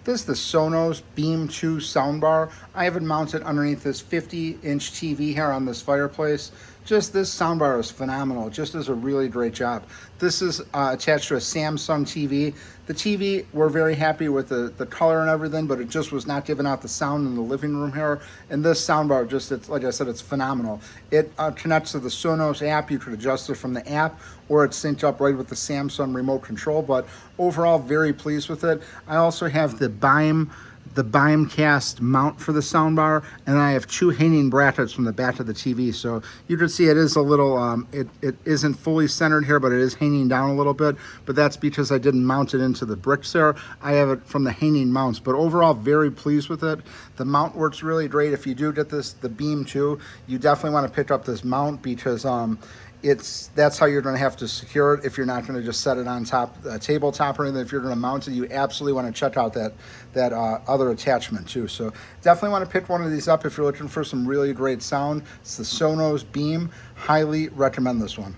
This is the Sonos Beam 2 soundbar. I have it mounted underneath this 50-inch TV here on this fireplace. Just this soundbar is phenomenal. Just does a really great job. This is attached to a Samsung TV. The TV, we're very happy with the color and everything, but it just was not giving out the sound in the living room here. And this soundbar, just, it's, like I said, it's phenomenal. It connects to the Sonos app. You could adjust it from the app, or it's synced up right with the Samsung remote control. But overall, very pleased with it. I also have the Bimecast mount for the soundbar, and I have two hanging brackets from the back of the TV. So you can see it is a little, it isn't fully centered here, but it is hanging down a little bit. But that's because I didn't mount it into the bricks there. I have it from the hanging mounts, but overall, very pleased with it. The mount works really great. If you do get the Beam 2, you definitely want to pick up this mount because that's how you're going to have to secure it if you're not going to just set it on top, tabletop or anything. If you're going to mount it, you absolutely want to check out that other attachment too. So definitely want to pick one of these up if you're looking for some really great sound. It's the Sonos Beam. Highly recommend this one.